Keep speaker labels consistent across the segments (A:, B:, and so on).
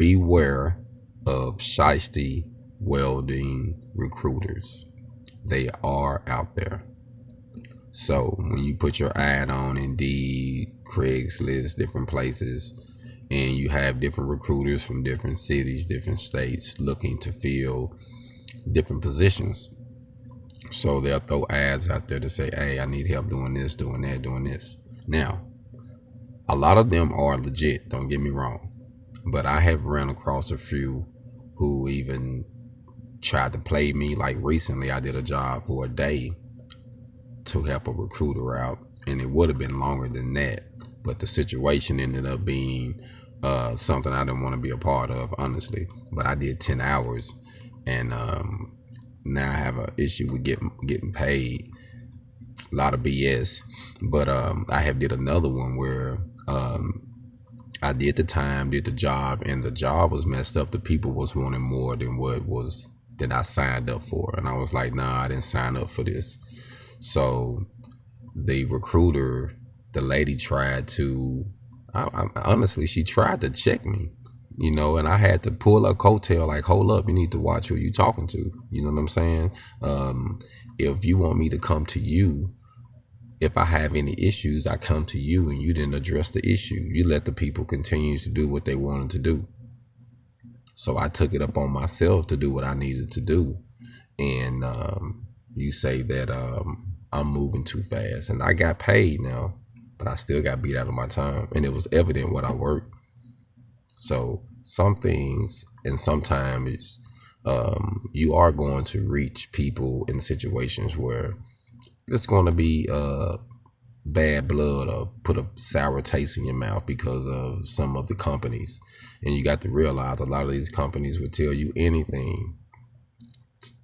A: beware of Shiesty Welding recruiters. They are out there. So when you put your ad on Indeed, Craigslist, different places, and you have different recruiters from different cities, different states looking to fill different positions. So they'll throw ads out there to say, hey, I need help doing this, doing that, doing this. Now, a lot of them are legit, don't get me wrong. But I have run across a few who even tried to play me. Like recently, I did a job for a day to help a recruiter out, and it would have been longer than that. But the situation ended up being something I didn't want to be a part of, honestly. But I did 10 hours, and now I have an issue with getting paid. A lot of BS. But I have did another one where I did the time, did the job, and the job was messed up. The people was wanting more than what was that I signed up for, and I was like, nah, I didn't sign up for this. So the recruiter, the lady tried to, honestly, she tried to check me, and I had to pull her coattail, like, hold up, you need to watch who you talking to. You know what I'm saying? If you want me to come to you, if I have any issues, I come to you, and you didn't address the issue. You let the people continue to do what they wanted to do. So I took it up on myself to do what I needed to do. And you say that I'm moving too fast, and I got paid now, but I still got beat out of my time, and it was evident what I worked. So some things, and sometimes you are going to reach people in situations where it's going to be bad blood or put a sour taste in your mouth because of some of the companies. And you got to realize a lot of these companies will tell you anything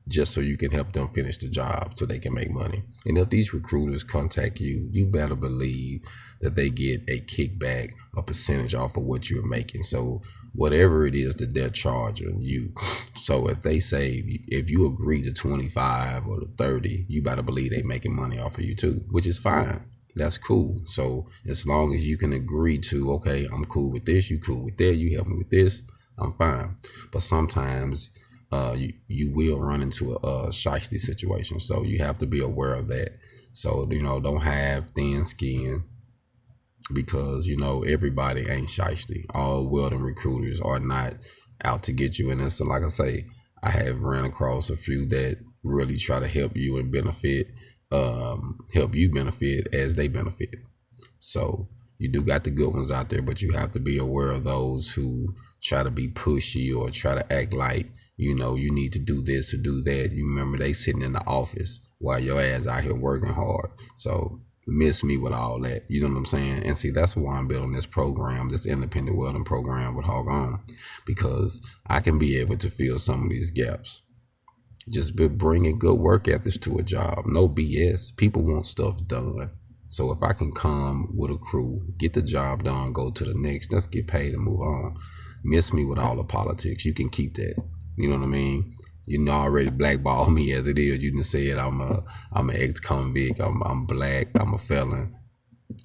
A: just so you can help them finish the job so they can make money. And if these recruiters contact you, you better believe that they get a kickback, a percentage off of what you're making. So whatever it is that they're charging you. So if they say, if you agree to 25 or to 30, you better believe they making money off of you too, which is fine. That's cool. So as long as you can agree to, okay, I'm cool with this, you cool with that, you help me with this, I'm fine. But sometimes you will run into a shiesty situation. So you have to be aware of that. So, don't have thin skin, because, everybody ain't shiesty. All welding recruiters are not out to get you. And it's like I say, I have ran across a few that really try to help you and help you benefit as they benefit. So you do got the good ones out there, but you have to be aware of those who try to be pushy or try to act like, you need to do this or do that. You remember they sitting in the office while your ass out here working hard. So miss me with all that. You know what I'm saying? And see, that's why I'm building this program, this independent welding program with Hog On, because I can be able to fill some of these gaps. Just be bringing good work ethics to a job. No BS. People want stuff done. So if I can come with a crew, get the job done, go to the next, let's get paid and move on. Miss me with all the politics. You can keep that. You know what I mean? You already blackballed me as it is. You done said I'm an ex-convict. I'm black. I'm a felon.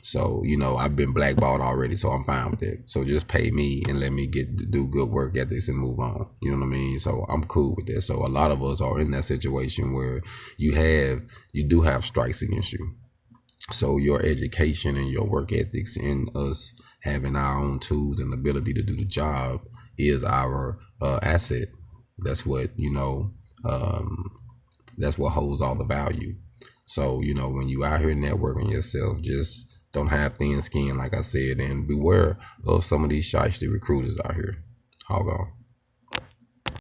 A: So, I've been blackballed already, so I'm fine with that. So just pay me and let me do good work ethics and move on. You know what I mean? So I'm cool with that. So a lot of us are in that situation where you do have strikes against you. So your education and your work ethics and us having our own tools and ability to do the job is our asset. That's what, that's what holds all the value. So, when you out here networking yourself, just don't have thin skin, like I said, and beware of some of these shiesty recruiters out here. Hog on.